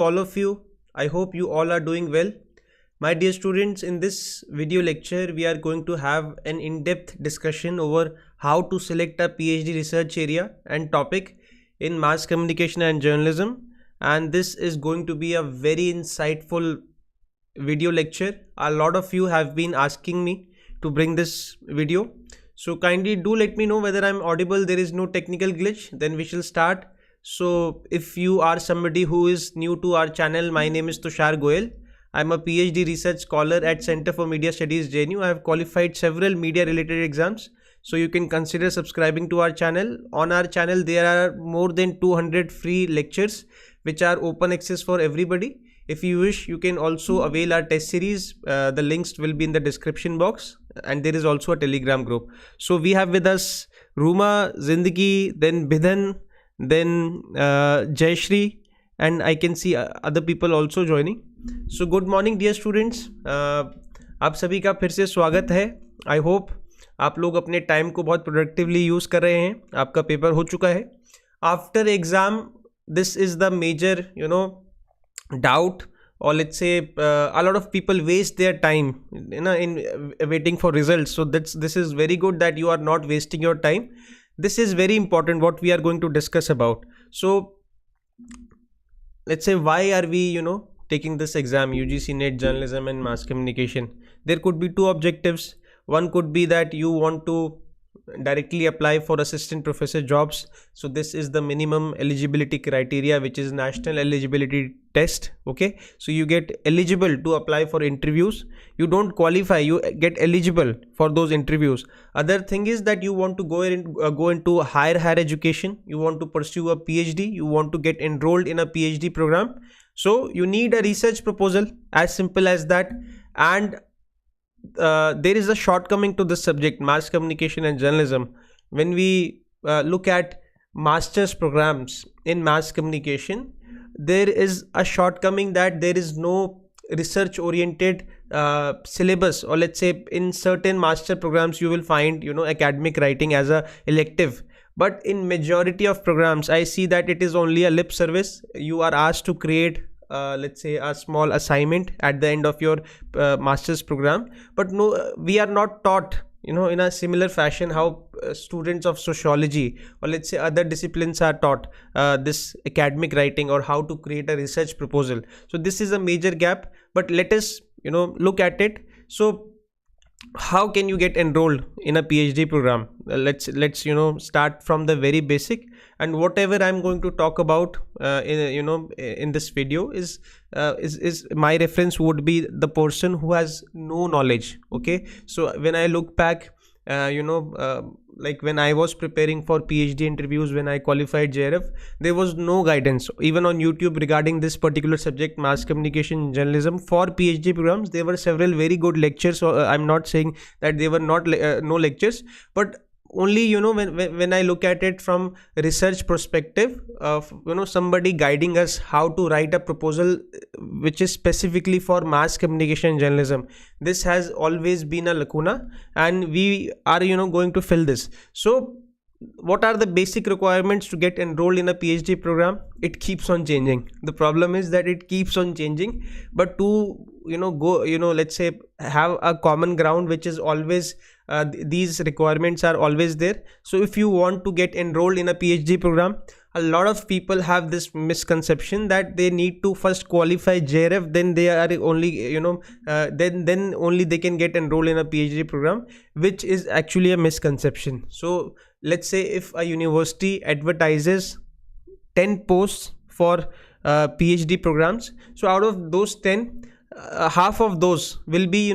all of you. I hope you all are doing well. My dear students, in this video lecture, we are going to have an in-depth discussion over how to select a PhD research area and topic in mass communication and journalism. And this is going to be a very insightful video lecture. A lot of you have been asking me to bring this video. So kindly do let me know whether I'm audible. There is no technical glitch. Then we shall start. So if you are somebody who is new to our channel, my name is Tushar Goyal. I'm a PhD research scholar at Center for Media Studies, JNU. I have qualified several media related exams. So you can consider subscribing to our channel. On our channel, there are more than 200 free lectures which are open access for everybody. If you wish, you can also avail our test series. The links will be in the description box, and there is also a Telegram group. So we have with us Ruma, Zindagi, then Bidhan, then Jayashri, and I can see other people also joining. So good morning dear students. आप सभी का फिर से स्वागत है. I hope आप लोग अपने टाइम को बहुत प्रोडक्टिवली यूज़ कर रहे हैं. आपका पेपर हो चुका है. After exam, this is the major doubt, or let's say a lot of people waste their time in waiting for results. So this is very good that you are not wasting your time. This is very important what we are going to discuss about. So let's say, why are we taking this exam, UGC NET journalism and mass communication? There could be two objectives. One could be that you want to directly apply for assistant professor jobs. So this is the minimum eligibility criteria, which is national eligibility test. Okay, so you get eligible to apply for interviews. You don't qualify, you get eligible for those interviews. Other thing is that you want to go into higher education. You want to pursue a PhD. You want to get enrolled in a PhD program. So you need a research proposal, as simple as that. And there is a shortcoming to this subject, mass communication and journalism. When we look at master's programs in mass communication, there is a shortcoming that there is no research oriented syllabus, or let's say in certain master programs you will find academic writing as a elective. But in majority of programs, I see that it is only a lip service. You are asked to create let's say a small assignment at the end of your master's program, but no, we are not taught in a similar fashion how students of sociology, or let's say other disciplines, are taught this academic writing or how to create a research proposal. So this is a major gap, but let us look at it. So how can you get enrolled in a PhD program? Let's start from the very basic, and whatever I'm going to talk about in this video is my reference would be the person who has no knowledge. Okay, so when I look back, like when I was preparing for PhD interviews, when I qualified JRF, there was no guidance even on YouTube regarding this particular subject, mass communication journalism. For PhD programs, there were several very good lectures. So I'm not saying that they were not no lectures, but only when I look at it from research perspective of somebody guiding us how to write a proposal which is specifically for mass communication journalism. This has always been a lacuna, and we are going to fill this. So what are the basic requirements to get enrolled in a PhD program? It keeps on changing. The problem is that it keeps on changing, but to go let's say have a common ground, which is always these requirements are always there. So if you want to get enrolled in a PhD program, a lot of people have this misconception that they need to first qualify JRF, then they are only then only they can get enrolled in a PhD program, which is actually a misconception. So let's say if a university advertises 10 posts for PhD programs, so out of those 10, half of those will be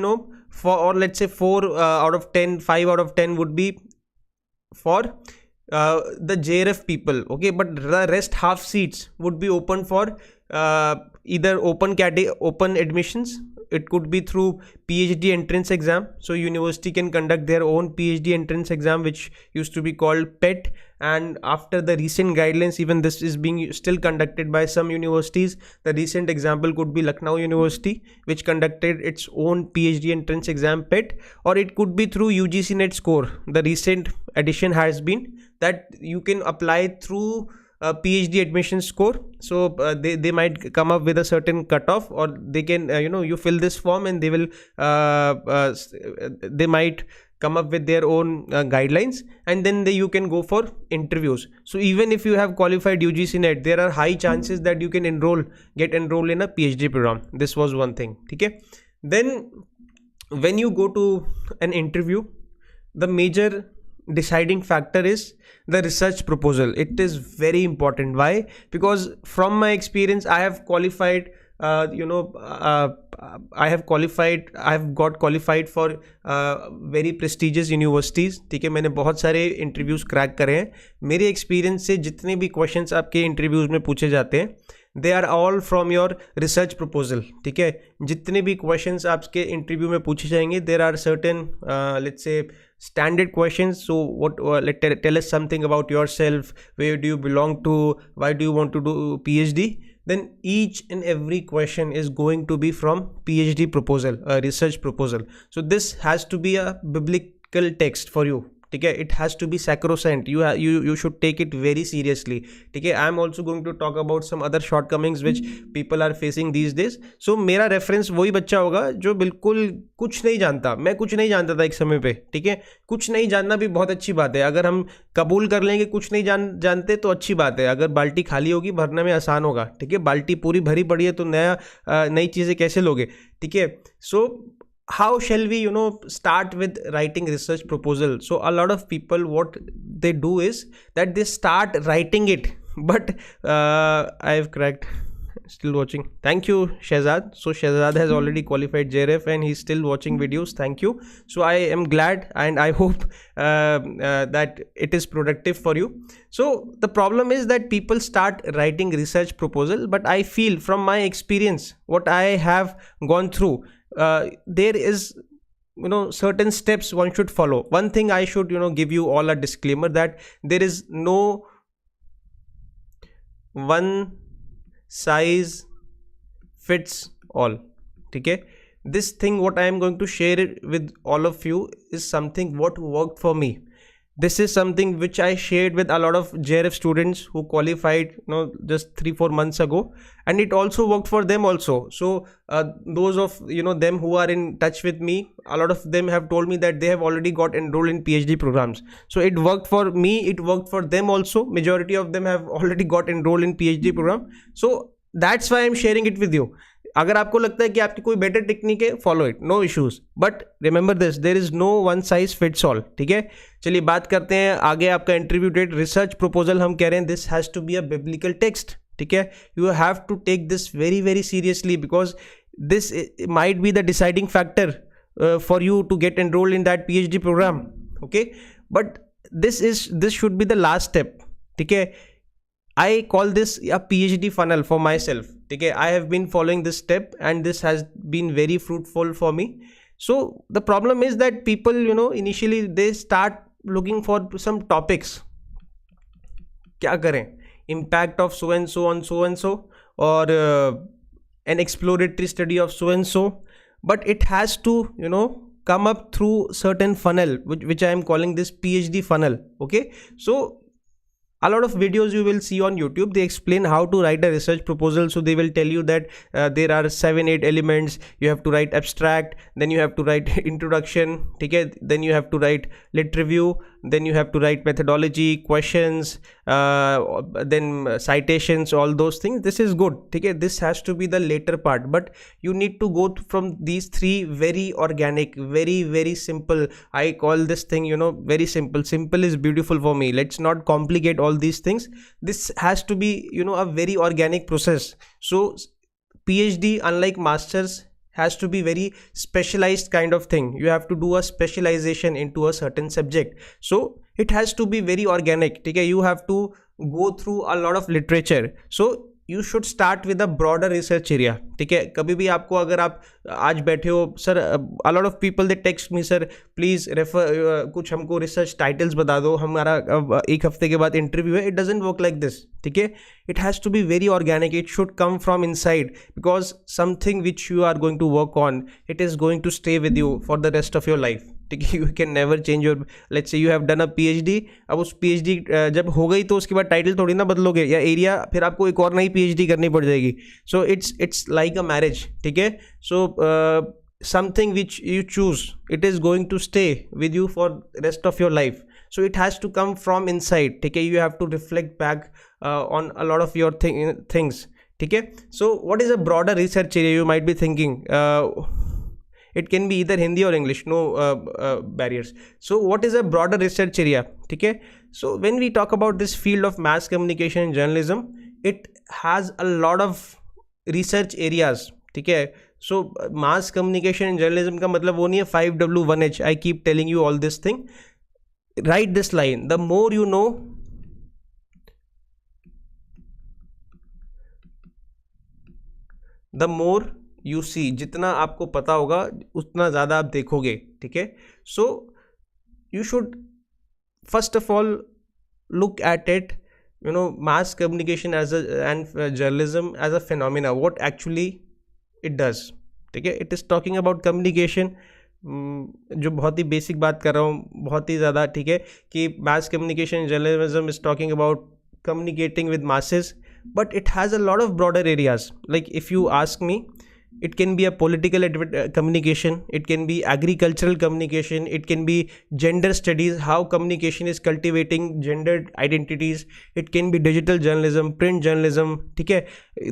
for, or let's say 4 out of 10, 5 out of 10 would be for the JRF people. Okay, but the rest half seats would be open for either open admissions. It could be through PhD entrance exam. So university can conduct their own PhD entrance exam, which used to be called PET, and after the recent guidelines, even this is being still conducted by some universities. The recent example could be Lucknow University, which conducted its own PhD entrance exam PET, or it could be through UGC NET score. The recent addition has been that you can apply through PhD admission score. So they might come up with a certain cutoff, or they can you fill this form and they will they might come up with their own guidelines, and then you can go for interviews. So even if you have qualified UGC net, there are high chances that you can get enrolled in a PhD program. This was one thing. Okay. Then when you go to an interview, the major deciding factor is the research proposal. It is very important. Why? Because from my experience, I have qualified I have got qualified for very prestigious universities. ठीक है, मैंने बहुत सारे interviews crack करे हैं. मेरे experience से जितने भी क्वेश्चंस आपके इंटरव्यूज में पूछे जाते हैं, they are all from your research proposal. ठीक है, जितने भी क्वेश्चंस आपके इंटरव्यू में पूछे जाएंगे, there are certain let's say standard questions. So what tell us something about yourself, where do you belong to, why do you want to do PhD. Then each and every question is going to be from PhD proposal, a research proposal. So this has to be a biblical text for you. Okay, it has to be sacrosanct. You should take it very seriously. Okay, I am also going to talk about some other shortcomings which people are facing these days. So मेरा reference वही बच्चा होगा जो बिल्कुल कुछ नहीं जानता. मैं कुछ नहीं जानता था एक समय पे. ठीक है, कुछ नहीं जानना भी बहुत अच्छी बात है. अगर हम कबूल कर लेंगे कुछ नहीं जानते तो अच्छी बात है. अगर बाल्टी खाली होगी, भरने में आसान होगा. ठीक है, बाल्टी पूरी भरी पड़ी है तो नई चीज़ें कैसे लोगे. ठीक है, सो how shall we start with writing research proposal. So a lot of people, what they do is that they start writing it, but I've cracked. Still watching. Thank you, Shehzad. So Shehzad has already qualified JRF and he's still watching videos. Thank you. So I am glad and I hope that it is productive for you. So the problem is that people start writing research proposal, but I feel from my experience, what I have gone through, there is certain steps one should follow. One thing I should give you all a disclaimer, that there is no one size fits all. Okay, this thing what I am going to share it with all of you is something what worked for me. This is something which I shared with a lot of JRF students who qualified just 3-4 months ago, and it also worked for them also. So those of them who are in touch with me, a lot of them have told me that they have already got enrolled in PhD programs. So it worked for me, it worked for them also. Majority of them have already got enrolled in PhD program. So that's why I'm sharing it with you. अगर आपको लगता है कि आपकी कोई better technique है, follow it, no issues, but remember this, there is no one size fits all. ठीक है, चलिए बात करते हैं आगे. आपका इंटरव्यू डेट, रिसर्च प्रपोजल हम कह रहे हैं, this has to be a biblical text. ठीक है, you have to take this very very seriously, because this might be the deciding factor for you to get enrolled in that PhD program. Okay, but this should be the last step. ठीक है, I call this a PhD funnel for myself. Okay, I have been following this step and this has been very fruitful for me. So the problem is that people initially they start looking for some topics. क्या करें, impact of so and so on so and so, or an exploratory study of so and so, but it has to come up through certain funnel which I am calling this PhD funnel. Okay, so a lot of videos you will see on YouTube, they explain how to write a research proposal. So they will tell you that there are 7-8 elements. You have to write abstract, then you have to write introduction, okay? Then you have to write lit review, then you have to write methodology, questions, then citations, all those things. This is good. Okay? This has to be the later part, but you need to go from these three very organic, very very simple. I call this thing very simple. Simple is beautiful for me. Let's not complicate all these things. This has to be a very organic process. So PhD, unlike masters, has to be very specialized kind of thing. You have to do a specialization into a certain subject. So it has to be very organic. Okay, you have to go through a lot of literature. So you should start with a broader research area. ठीक है, कभी भी आपको अगर आप आज बैठे हो, sir a lot of people they text me, sir please refer कुछ हमको रिसर्च टाइटल्स बता दो, हमारा एक हफ्ते के बाद इंटरव्यू है. It doesn't work like this. ठीक है, it has to be very organic. It should come from inside, because something which you are going to work on, it is going to stay with you for the rest of your life. ठीक है, you can never change your, let's say you have done a PhD, अब उस PhD जब हो गई तो उसके बाद टाइटल थोड़ी ना बदलोगे या एरिया, फिर आपको एक और नई PhD करनी पड़ जाएगी. So it's like a marriage, ठीक है. सो something which you choose, it is going to stay with you for rest of your life. So it has to come from inside, ठीक है. You have to reflect back on a lot of your things, ठीक है. So what is a broader research area, you might be thinking. It can be either Hindi or English, no barriers. So what is a broader research area, ठीक है. So when we talk about this field of mass communication and journalism, it has a lot of research areas, ठीक है. So mass communication and journalism का मतलब वो नहीं है 5W1H. I keep telling you all this thing. Write this line: the more you know, the more you see. जितना आपको पता होगा उतना ज़्यादा आप देखोगे, ठीक है. So you should first of all look at it, you know, mass communication and journalism as a phenomena, what actually it does, ठीक है. It is talking about communication, जो बहुत ही बेसिक बात कर रहा हूँ, बहुत ही ज़्यादा, ठीक है, कि mass communication journalism is talking about communicating with masses, but it has a lot of broader areas. Like if you ask me, it can be a political communication, it can be agricultural communication, it can be gender studies, how communication is cultivating gendered identities, it can be digital journalism, print journalism, ठीक है.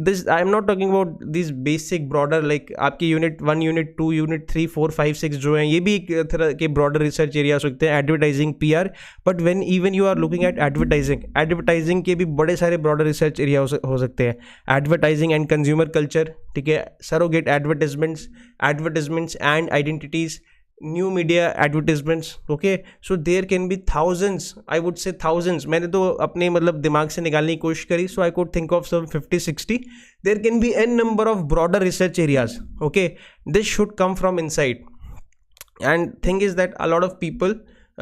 This I am not talking about these basic broader, like आपकी unit 1, unit 2, unit 3, 4, 5, 6 जो हैं, ये भी एक तरह के broader research area हो सकते हैं. Advertising, PR, but when even you are looking at advertising के भी बड़े सारे broader research area हो सकते हैं. Advertising and consumer culture, ठीक है. Surrogate advertisements and identities, new media advertisements, okay. So there can be thousands, I would say thousands. मैंने तो अपने मतलब दिमाग से निकालने की कोशिश करी, so I could think of some 50-60. There can be n number of broader research areas, okay. This should come from inside. And thing is that a lot of people,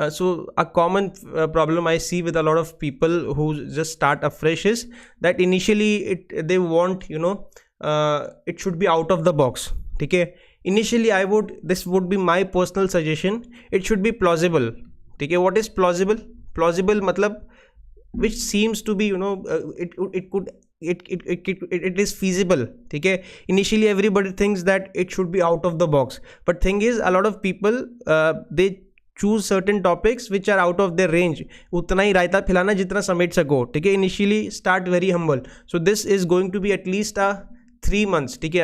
so a common problem I see with a lot of people who just start afresh is that initially they want, you know, it should be out of the box, ठीक है. Initially this would be my personal suggestion, it should be plausible, ठीक है. What is plausible? Plausible मतलब which seems to be, you know, it is feasible, ठीक है. Initially everybody thinks that it should be out of the box, but thing is a lot of people they choose certain topics which are out of their range. उतना ही रायता फैलाना जितना समेट सको, ठीक है. Initially start very humble. So this is going to be at least a 3 months, ठीक है.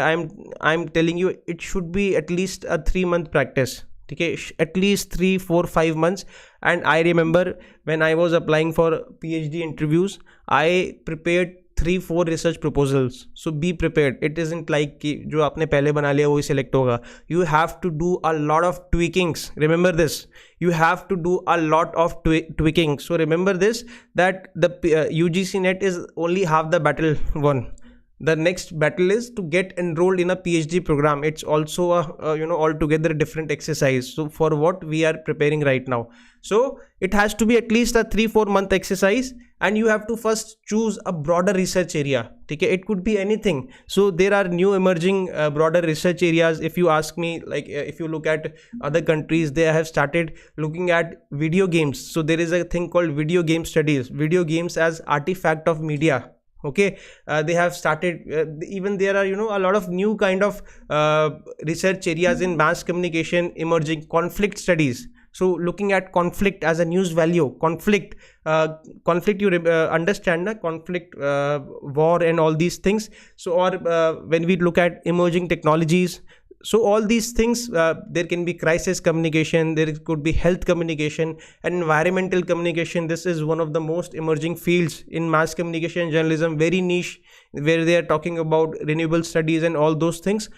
I'm telling you it should be at least a 3-month practice, ठीक है. At least 3, 4, 5 months. And I remember when I was applying for PhD interviews, I prepared 3-4 research proposals. So be prepared. It isn't like कि जो आपने पहले बना लिया वही select होगा. You have to do a lot of tweakings. Remember this. You have to do a lot of tweaking. So remember this, that the UGC net is only half the battle won. The next battle is to get enrolled in a PhD program. It's also a you know, altogether different exercise. So for what we are preparing right now, so it has to be at least a 3-4 month exercise, and you have to first choose a broader research area, ठीक है. It could be anything. So there are new emerging broader research areas. If you ask me, like if you look at other countries, they have started looking at video games. So there is a thing called video game studies, video games as artifact of media, okay. They have started even there are, you know, a lot of new kind of research areas in mass communication emerging. Conflict studies, so looking at conflict as a news value. Conflict you understand na, conflict, war and all these things. So or when we look at emerging technologies, so all these things, there can be crisis communication, there could be health communication and environmental communication. This is one of the most emerging fields in mass communication journalism, very niche, where they are talking about renewable studies and all those things.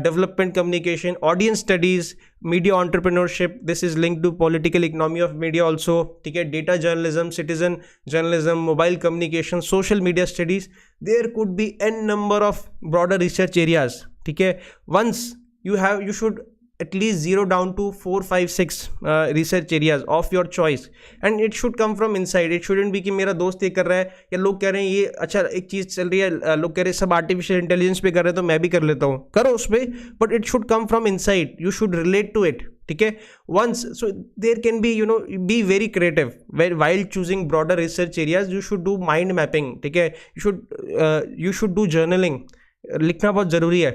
Development communication, audience studies, media entrepreneurship, this is linked to political economy of media also, ठीक है. Data journalism, citizen journalism, mobile communication, social media studies. There could be n number of broader research areas, ठीक है. Once you should at least zero down to 4, 5, 6 research areas of your choice, and it should come from inside. It shouldn't be कि मेरा दोस्त ये कर रहा है या लोग कह रहे हैं ये अच्छा एक चीज़ चल रही है, लोग कह रहे हैं सब आर्टिफिशियल इंटेलिजेंस पे कर रहे हैं तो मैं भी कर लेता हूँ, करो उस पर, but it should come from inside. You should relate to it, ठीक है. Once, so there can be, be very creative while choosing broader research areas. You should do mind mapping, ठीक है. You should do journaling. लिखना बहुत ज़रूरी है,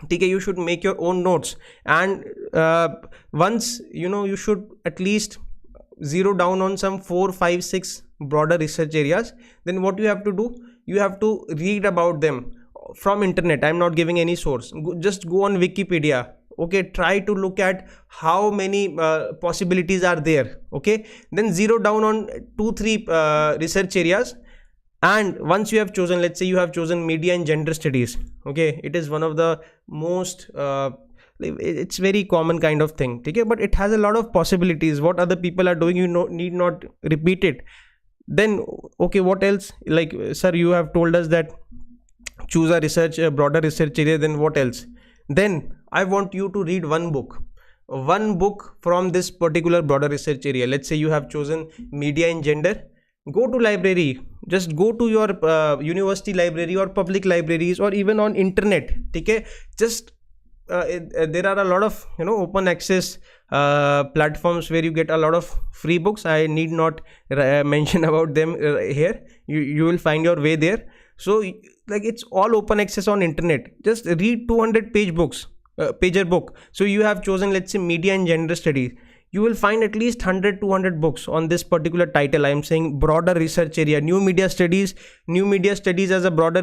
ठीक है. You should make your own notes, and once you should at least zero down on some 4, 5, 6 broader research areas. Then what you have to do, you have to read about them from internet. I'm not giving any source. Just go on Wikipedia. Okay, try to look at how many possibilities are there. Okay, then zero down on 2, 3 research areas. And once you have chosen, let's say you have chosen media and gender studies. Okay, it is one of the most it's very common kind of thing, okay, but it has a lot of possibilities. What other people are doing, need not repeat it. Then okay, what else? Like, sir, you have told us that choose a broader research area. Then what else? Then I want you to read one book from this particular broader research area. Let's say you have chosen media and gender. Go to library, just go to your university library or public libraries, or even on internet, okay. Just there are a lot of open access platforms where you get a lot of free books. I need not mention about them here. You will find your way there. So like, it's all open access on internet. Just read 200 pager book. So you have chosen, let's say, media and gender studies. You will find at least 100-200 books on this particular title. I am saying broader research area. New media studies as a broader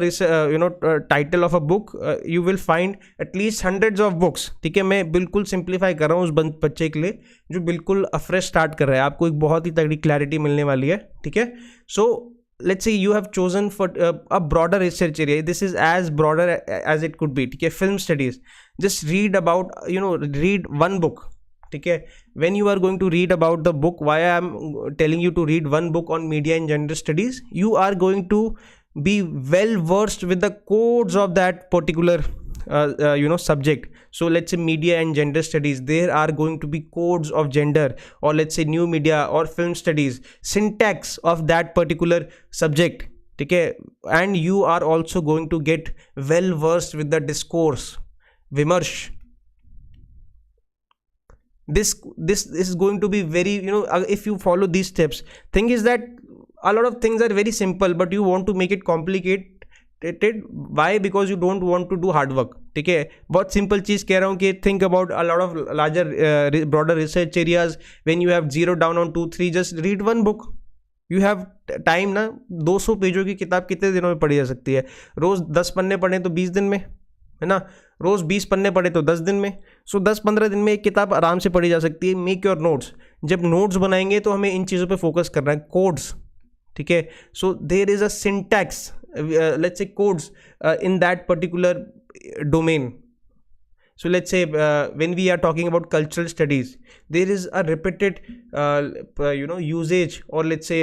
title of a book. You will find at least hundreds of books. ठीक है, मैं बिल्कुल simplify कर रहा हूँ उस बच्चे के लिए जो बिल्कुल अफ्रेश स्टार्ट कर रहा है. आपको एक बहुत ही तगड़ी क्लैरिटी मिलने वाली है, ठीक है. सो let's say you have chosen for a broader research area. This is as broader as it could be, ठीक है. Film studies, just read about, read one book. Okay, when you are going to read about the book, why I am telling you to read one book on media and gender studies, you are going to be well versed with the codes of that particular subject. So let's say media and gender studies, there are going to be codes of gender, or let's say new media or film studies, syntax of that particular subject, okay. And you are also going to get well versed with the discourse, vimarsh. This is going to be very, if you follow these steps. Thing is that a lot of things are very simple, but you want to make it complicated. Why? Because you don't want to do hard work, ठीक है. बहुत simple चीज़ कह रहा हूँ कि think about a lot of larger broader research areas. When you have zero down on 2, 3, just read one book. You have time ना. 200 पेजों की किताब कितने दिनों में पढ़ी जा सकती है? रोज 10 पन्ने पढ़े तो 20 दिन में, है ना. रोज 20 पन्ने पढ़े तो 10 दिन में. सो 10-15 दिन में एक किताब आराम से पढ़ी जा सकती है. Make your notes. जब नोट्स बनाएंगे तो हमें इन चीज़ों पे फोकस करना है. कोड्स, ठीक है. So there is a syntax, let's say codes in that particular domain. So let's say when we are talking about cultural studies, there is a repeated usage, or let's say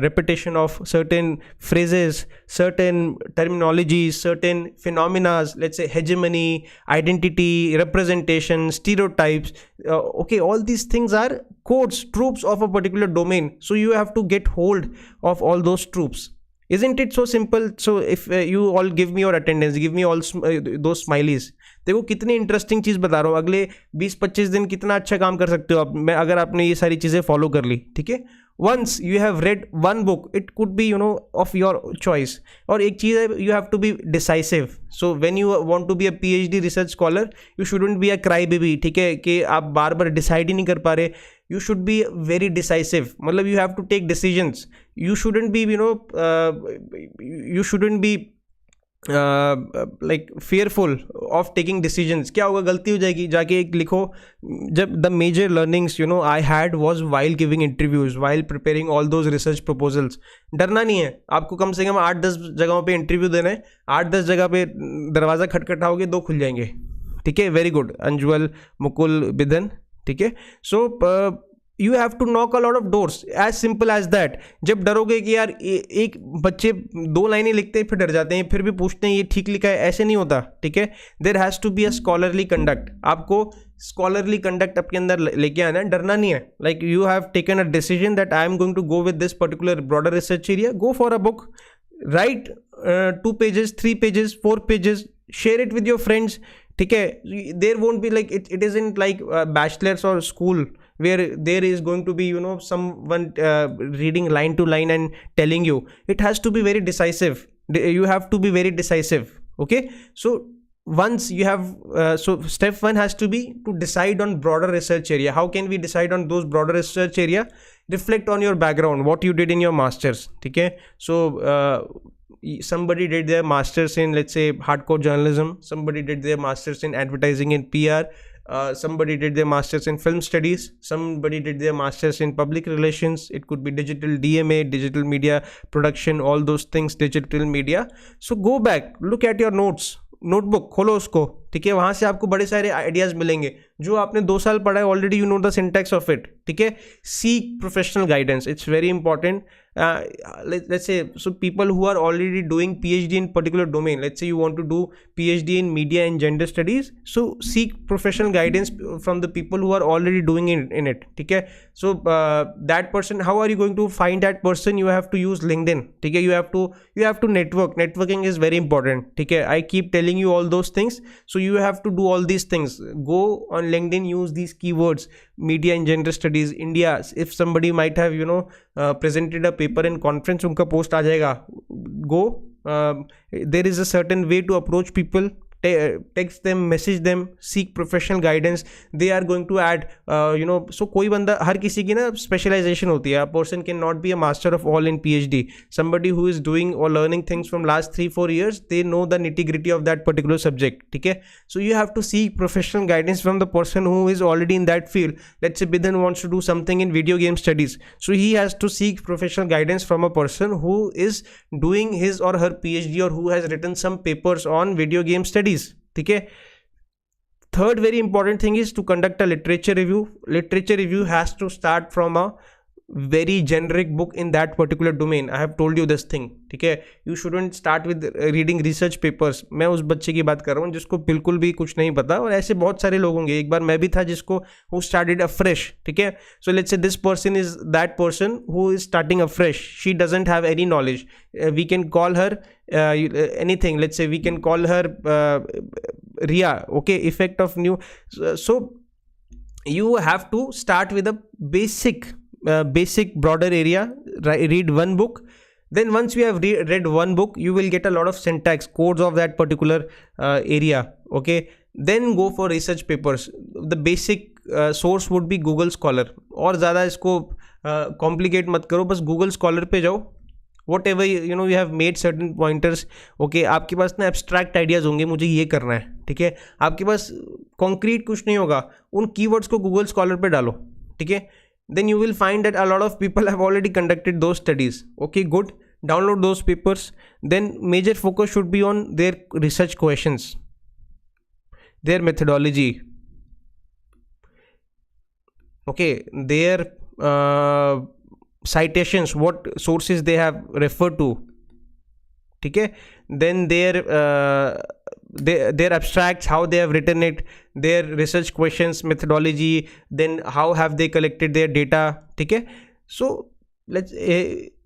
repetition of certain phrases, certain terminologies, certain phenomena, let's say hegemony, identity, representation, stereotypes. Okay, all these things are codes, tropes of a particular domain. So you have to get hold of all those tropes. Isn't it so simple? So if you all give me your attendance, give me all those smileys. देखो कितनी interesting चीज़ बता रहा हूँ. अगले 20-25 दिन कितना अच्छा काम कर सकते हो आप, मैं अगर आपने ये सारी चीज़ें फॉलो कर ली, ठीक है. Once you have read one book, it could be of your choice. और एक चीज़ है, you have to be decisive. So when you want to be a PhD research scholar, you shouldn't be a cry baby, ठीक है, कि आप बार बार decide ही नहीं कर पा रहे. You should be very decisive. मतलब you have to take decisions. You shouldn't be like fearful of taking decisions. क्या होगा, गलती हो जाएगी. जाके एक लिखो. जब the major learnings I had was while giving interviews, while preparing all those research proposals. डरना नहीं है आपको. कम से कम 8-10 जगहों पे इंटरव्यू देना है. 8-10 जगह पे दरवाज़ा खटखटाओगे, 2 खुल जाएंगे, ठीक है. Very good. अंजुअल, मुकुल, बिधन, ठीक है. So you have to knock a lot of doors, as simple as that. जब डरोगे कि यार एक बच्चे 2 लाइनें लिखते हैं फिर डर जाते हैं, फिर भी पूछते हैं ये ठीक लिखा है, ऐसे नहीं होता, ठीक है. There has to be a scholarly conduct. आपको स्कॉलरली कंडक्ट अपने अंदर लेके आना है, डरना नहीं है. Like you have taken a decision that I am going to go with this particular broader research area. Go for a book, write 2 pages, 3 pages, 4 pages, share it with your friends. ठीक है. There won't be like it isn't like bachelor's or school where there is going to be someone reading line to line and telling you. It has to be very decisive. You have to be very decisive. Okay, so once you have so step one has to be to decide on broader research area. How can we decide on those broader research area? Reflect on your background, what you did in your masters. Okay, so somebody did their masters in, let's say, hardcore journalism, somebody did their masters in advertising and PR, somebody did their masters in film studies, somebody did their masters in public relations, it could be digital DMA, digital media production, all those things, digital media. So go back, look at your notes, notebook खोलो उसको, ठीक है. वहां से आपको बड़े सारे ideas मिलेंगे जो आपने 2 साल पढ़ा है already. You know the syntax of it, ठीक है. Seek professional guidance, it's very important. let's say, so people who are already doing PhD in particular domain, let's say you want to do PhD in media and gender studies, so seek professional guidance from the people who are already doing in it, ठीक है. So that person, how are you going to find that person? You have to use LinkedIn, ठीक है. you have to networking is very important, ठीक है. I keep telling you all those things, so you have to do all these things. Go on LinkedIn, use these keywords, media and gender studies India. If somebody might have presented a paper in conference, उनका post आ जाएगा. Go, there is a certain way to approach people. Text them, message them, seek professional guidance. They are going to add so कोई बंदा, हर किसी की ना specialization होती है. A person cannot be a master of all in PhD. Somebody who is doing or learning things from last 3-4 years, they know the nitty gritty of that particular subject, ठीक है. So you have to seek professional guidance from the person who is already in that field. Let's say Bidhan wants to do something in video game studies, so he has to seek professional guidance from a person who is doing his or her PhD or who has written some papers on video game studies, ठीक है. Third very important thing is to conduct a literature review. Literature review has to start from a very generic book in that particular domain. I have told you this thing, ठीक है. You shouldn't start with reading research papers. मैं उस बच्चे की बात कर रहा हूँ जिसको बिल्कुल भी कुछ नहीं पता, और ऐसे बहुत सारे लोग होंगे. एक बार मैं भी था जिसको who started afresh, ठीक है. So let's say this person is that person who is starting afresh. She doesn't have any knowledge. We can call her anything. Let's say we can call her Ria, okay, effect of new. So you have to start with a basic broader area. Read one book. Then once you have read one book, you will get a lot of syntax codes of that particular area, okay. Then go for research papers. The basic source would be Google Scholar. और ज़्यादा इसको complicate मत करो, बस Google Scholar पे जाओ. Whatever you have made certain pointers, okay. आपके पास ना abstract ideas होंगे, मुझे ये करना है, ठीक है. आपके पास concrete कुछ नहीं होगा, उन keywords को Google Scholar पे डालो, ठीक है. Then you will find that a lot of people have already conducted those studies. Okay, good. Download those papers. Then major focus should be on their research questions, their methodology, okay, their citations, what sources they have referred to, ठीक है. Then their abstracts, how they have written it, their research questions, methodology, then how have they collected their data, ठीक है. So let's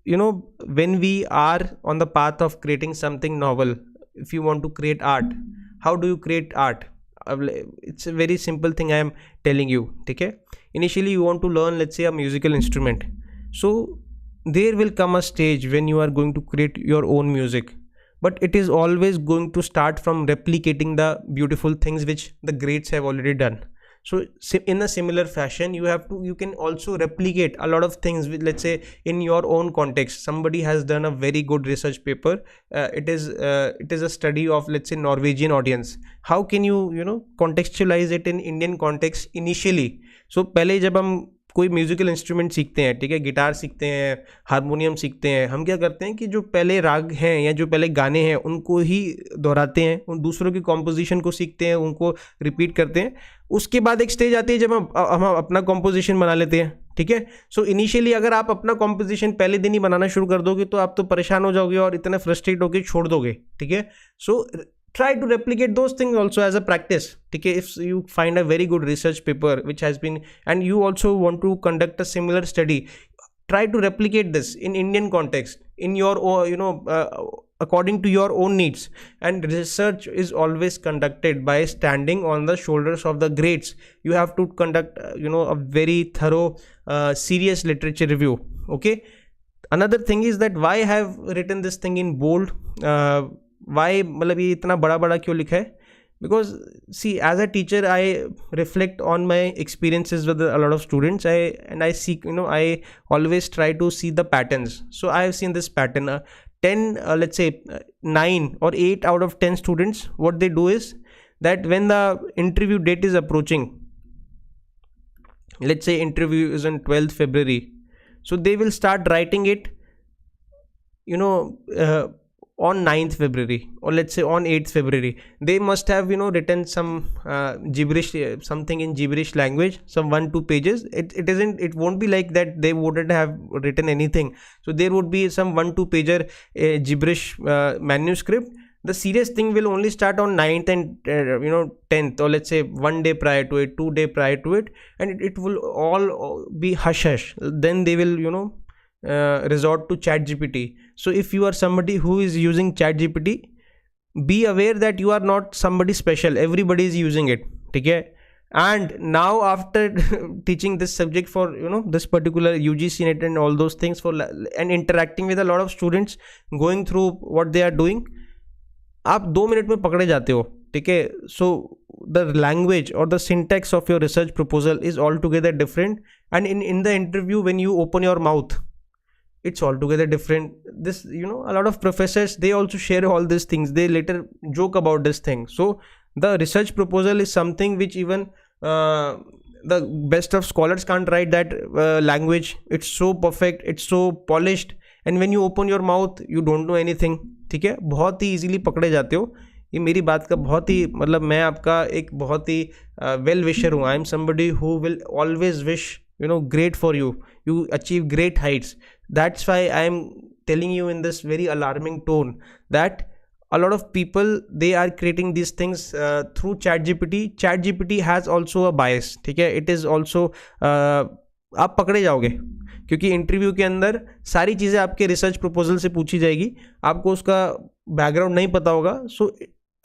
when we are on the path of creating something novel, if you want to create art, how do you create art? It's a very simple thing I am telling you, ठीक है. Initially you want to learn, let's say, a musical instrument. So there will come a stage when you are going to create your own music, but it is always going to start from replicating the beautiful things which the greats have already done. So in a similar fashion, you can also replicate a lot of things with, let's say, in your own context. Somebody has done a very good research paper. It is a study of, let's say, Norwegian audience. How can you contextualize it in Indian context initially? So पहले जब हम कोई musical instrument सीखते हैं, ठीक है, guitar सीखते हैं, हारमोनियम सीखते हैं, हम क्या करते हैं कि जो पहले राग हैं या जो पहले गाने हैं उनको ही दोहराते हैं, उन दूसरों की कॉम्पोजिशन को सीखते हैं, उनको रिपीट करते हैं. उसके बाद एक स्टेज आती है जब हम अपना कॉम्पोजिशन बना लेते हैं, ठीक है. सो इनिशियली अगर आप अपना कॉम्पोजिशन पहले दिन ही बनाना शुरू कर दोगे तो आप तो परेशान हो जाओगे और इतना फ्रस्ट्रेट होकर छोड़ दोगे, ठीक है. सो try to replicate those things also as a practice, okay. If you find a very good research paper which has been, and you also want to conduct a similar study, try to replicate this in Indian context, in your according to your own needs, and research is always conducted by standing on the shoulders of the greats. You have to conduct a very thorough serious literature review. Okay, another thing is that why I have written this thing in bold, why मतलब ये इतना बड़ा बड़ा क्यों लिखा है? Because see, as a teacher, I reflect on my experiences with a lot of students. I seek, I always try to see the patterns. So I have seen this pattern. let's say 9 or 8 out of 10 students, what they do is that when the interview date is approaching, let's say interview is on 12th February, so they will start writing it, on 9th February, or let's say on 8th February. They must have written some gibberish, something in gibberish language, some 1-2 pages. It won't be like that they wouldn't have written anything. So there would be some 1-2 pager gibberish manuscript. The serious thing will only start on 9th and 10th, or let's say 1 day prior to it, 2 day prior to it, and it will all be hush hush. Then they will resort to ChatGPT. So if you are somebody who is using ChatGPT, be aware that you are not somebody special. Everybody is using it. Okay? And now after teaching this subject for this particular UGC net and all those things, and interacting with a lot of students, going through what they are doing, आप 2 minute में पकड़े जाते हो. ठीक है? So the language or the syntax of your research proposal is altogether different, and in the interview when you open your mouth, it's altogether different. This a lot of professors, they also share all these things. They later joke about this thing. So the research proposal is something which even the best of scholars can't write that language. It's so perfect, it's so polished, and when you open your mouth, you don't know anything. ठीक है? बहुत ही easily पकड़े जाते हो. ये मेरी बात का बहुत ही मतलब, मैं आपका एक बहुत ही वेल विशर हूँ. I am somebody who will always wish great for you. You achieve great heights. That's why I am telling you in this very alarming tone that a lot of people, they are creating these things through ChatGPT. ChatGPT has also a bias. ठीक है? It is also आप पकड़े जाओगे, क्योंकि interview के अंदर सारी चीज़ें आपके रिसर्च प्रपोजल से पूछी जाएगी. आपको उसका बैकग्राउंड नहीं पता होगा. So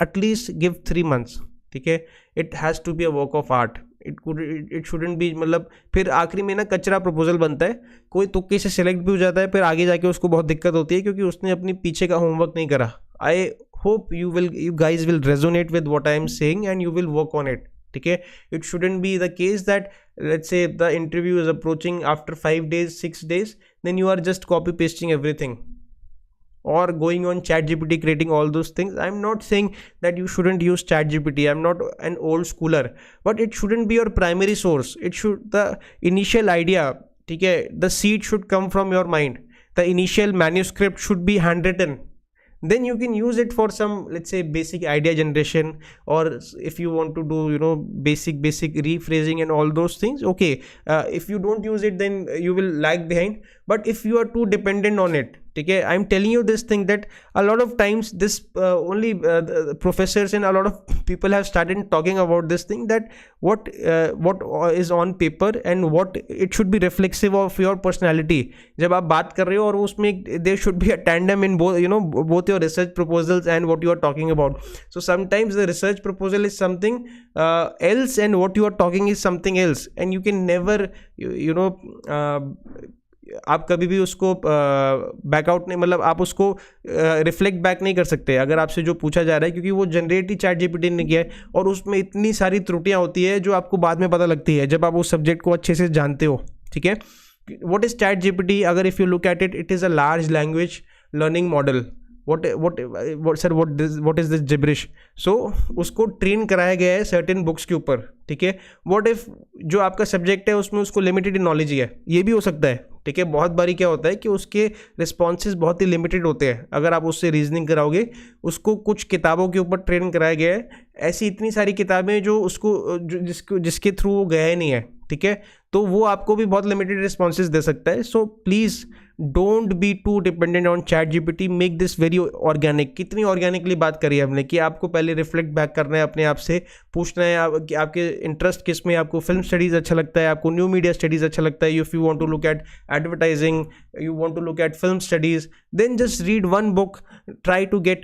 at least give 3 months. ठीक है? It has to be a work of art. It shouldn't be, मतलब फिर आखिरी में ना कचरा प्रपोजल बनता है. कोई तुक्के से सिलेक्ट भी हो जाता है, फिर आगे जाके उसको बहुत दिक्कत होती है क्योंकि उसने अपनी पीछे का होमवर्क नहीं करा. I hope you guys will resonate with what I am saying and you will work on it. ठीक है? It shouldn't be the case that let's say the interview is approaching after 5 days, 6 days, then you are just copy pasting everything or going on ChatGPT creating all those things. I'm not saying that you shouldn't use ChatGPT. I'm not an old schooler, but it shouldn't be your primary source. It should, the initial idea, ठीक है, the seed should come from your mind. The initial manuscript should be handwritten. Then you can use it for some, let's say, basic idea generation, or if you want to do basic rephrasing and all those things. Okay, if you don't use it, then you will lag behind. But if you are too dependent on it, okay, I'm telling you this thing that a lot of times this only the professors and a lot of people have started talking about this thing, that what is on paper and what it should be reflexive of your personality. जब आप बात कर रहे हो और उसमें there should be a tandem in both both your research proposals and what you are talking about. So sometimes the research proposal is something else and what you are talking is something else, and you can never आप कभी भी उसको backout नहीं, मतलब आप उसको reflect back नहीं कर सकते अगर आपसे जो पूछा जा रहा है, क्योंकि वो जनरेट ही ChatGPT ने किया है और उसमें इतनी सारी त्रुटियां होती है जो आपको बाद में पता लगती है जब आप उस सब्जेक्ट को अच्छे से जानते हो. ठीक है? What is ChatGPT? अगर if you look at it, it is a large language learning model. what is this gibberish? So उसको ट्रेन कराया गया है सर्टेन बुक्स के ऊपर. ठीक है? what if जो आपका सब्जेक्ट है उसमें उसको लिमिटेड नॉलेज ही है, ये भी हो सकता है. ठीक है? बहुत बारी क्या होता है कि उसके रिस्पॉन्सेज बहुत ही लिमिटेड होते हैं. अगर आप उससे रीजनिंग कराओगे, उसको कुछ किताबों के ऊपर ट्रेन कराया गया है, ऐसी इतनी सारी किताबें जो उसको जिसके थ्रू वो गया ही नहीं है. ठीक है? तो वो आपको भी बहुत लिमिटेड रिस्पॉन्सेज दे सकता है. So please don't be too dependent on ChatGPT, make this very organic. कितनी ऑर्गेनिकली बात करी है हमने कि आपको पहले रिफ्लेक्ट बैक करना है अपने आप से, पूछना है कि आपके इंटरेस्ट किस में, आपको फिल्म स्टडीज़ अच्छा लगता है, आपको न्यू मीडिया स्टडीज़ अच्छा लगता है, if you want to look at advertising, you want to look at film studies, then just read one book, try to get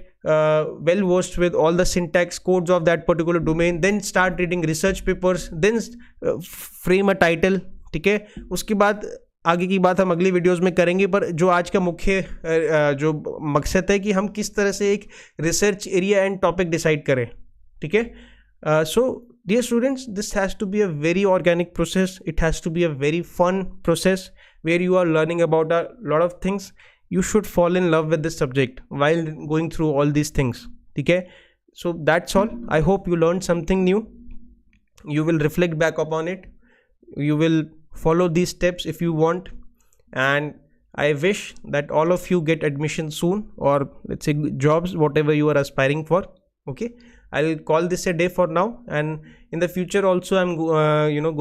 well versed with all the syntax codes of that particular domain, then start reading research papers, then frame a title, ठीक है। उसके बाद आगे की बात हम अगली videos में करेंगे, पर जो आज का मुख्य जो मकसद है कि हम किस तरह से एक research area and topic decide करें, ठीक है। सो dear students, this has to be a very organic process, it has to be a very fun process where you are learning about a lot of things. You should fall in love with this subject while going through all these things, okay? So that's all. I hope you learned something new. You will reflect back upon it, you will follow these steps if you want, and I wish that all of you get admission soon, or let's say jobs, whatever you are aspiring for, okay? I'll call this a day for now, and in the future also I'm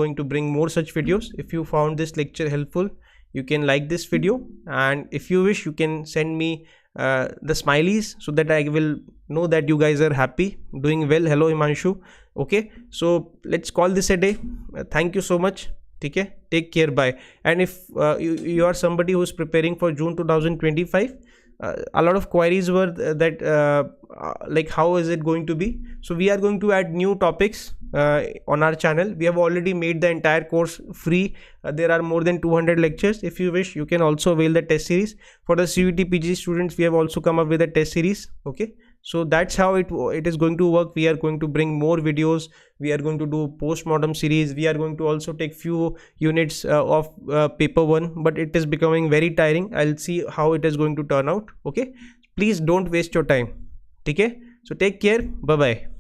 going to bring more such videos. If you found this lecture helpful, you can like this video, and if you wish you can send me the smileys so that I will know that you guys are happy, doing well. Hello Himanshu, okay? So let's call this a day. Thank you so much, okay? Take care, bye. And if you are somebody who is preparing for June 2025, a lot of queries were that like how is it going to be. So we are going to add new topics on our channel. We have already made the entire course free. There are more than 200 lectures. If you wish, you can also avail the test series. For the CUET PG students, we have also come up with a test series, okay? So that's how it is going to work. We are going to bring more videos, we are going to do postmortem series, we are going to also take few units of paper 1, but it is becoming very tiring. I'll see how it is going to turn out, okay? Please don't waste your time, okay? So take care, bye bye.